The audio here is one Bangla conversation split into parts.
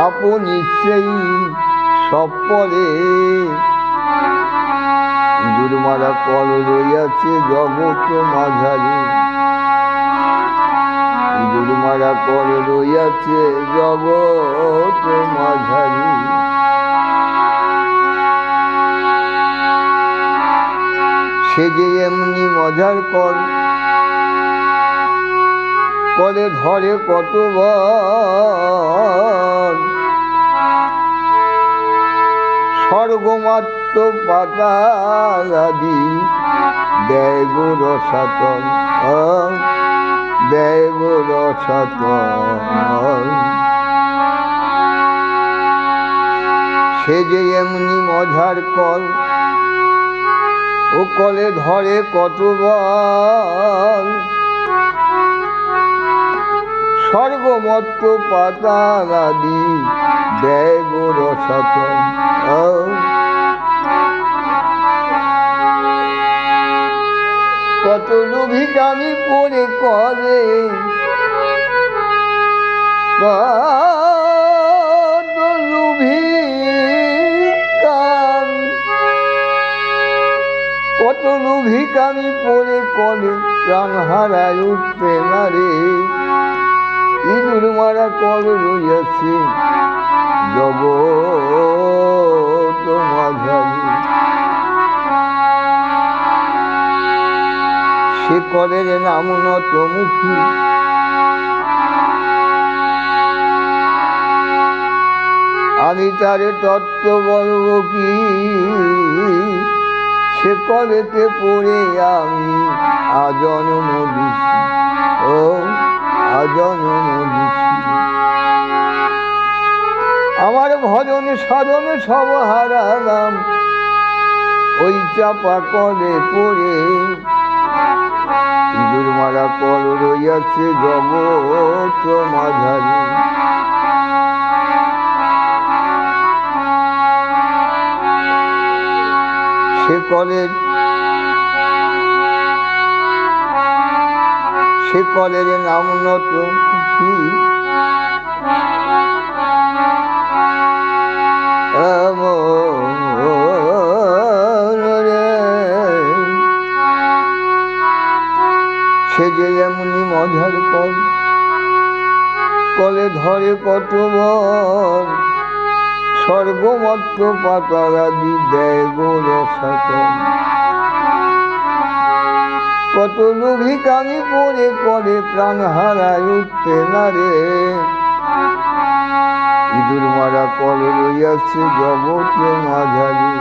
আপনি সেই সব পরে ইঁদুর মারা কল রইয়াছে জগৎ মাঝারি, ইঁদুর মারা কল রইয়াছে জগৎ মাঝারি। সে যে এমনি মজার কল, কলে ধরে কত বল, স্বর্গমাত্র পাতালাদি দেয় গো রসাতল, দেয় গো রসাতল। সে যে এমনি মজার কল, ও কলে ধরে কত বল, স্বর্গমত্ত পাতালাদি দেয় গো রসাতল। কত লোভী কামি পড়ে করে, কত লোভী কামি, কত লোভী কামি পড়ে করে প্রাণ হারায় উঠতে না রে। ইঁদুর মারা কল রইয়াছে জগৎ মাঝারি, সে কলের নাম নত মুখী, আমি তারে তত্ত্ব বলব কি, সে কলেতে পড়ে আমি আজন্ম দিছি, ও আজন্ম দিছি। আমার ভজন সাধন সব হারালাম ওই চাপা কলে পড়ে, ইঁদুর মারা কল রইয়াছে জগৎ মাঝারি। সে কলের নাম নত মুখী, সে যে এমনি মজার কল, কলে ধরে কত বল, স্বর্গমাত্র পাতালাদি দেয় গো রসাতল। কত লোভী কামি পড়ে করে প্রাণ হারায় উঠতে না রে। ইঁদুর মারা কল রইয়াছে জগৎ মাঝারি।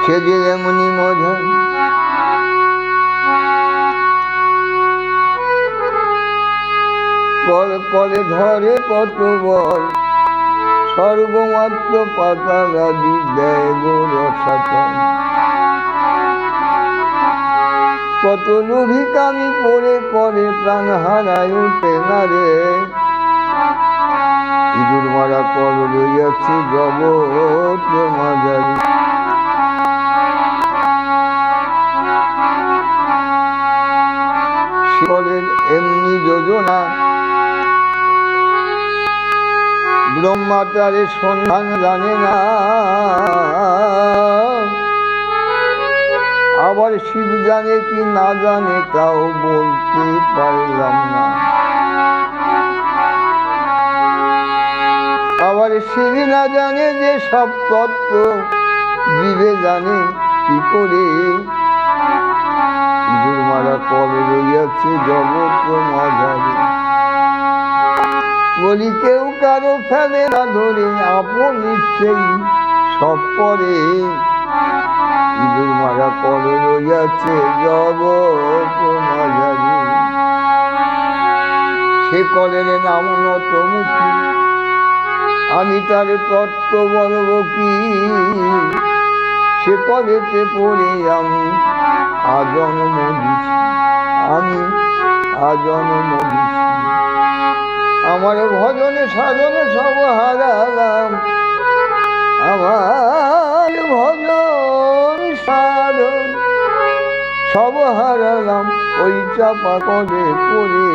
সে যে এমনি মজা কল, কলে ধরে কত বল, স্বর্গমাত্র পাতালাদি দেয় গো রসাতল। কত লোভী কামি পড়ে করে প্রাণ হারায় উঠে না রে। ইঁদুর মারা কল রইয়াছে জগৎ মাঝারি। কলের এমনি যোজনা, ব্রহ্মা তারে সন্ধান জানে না, আবার শিব জানে কি না জানে তাও বলতে পারলাম না। আবার শিব না জানে যে সব তত্ত্ব, জীবে জানে কি করে। ইঁদুর মারা কল রইয়াছে জগৎ মাঝারি। বলি কেউ কারো ফেলে না ধরে, আপনি সেই সব পরে। ইঁদুর মারা কল রইয়াছে জগৎ মাঝারি। সে কলের নাম নত মুখী, আমি তার তত্ত্ব বলব কি, সে কলেতে পড়ে আমি আজন্ম দিছি, আমি আজন্ম দিছি। আমার ভজনে সাধনে সব হারালাম, আমার ভজন সাধন সব হারালাম ওই চাপা করে পড়ে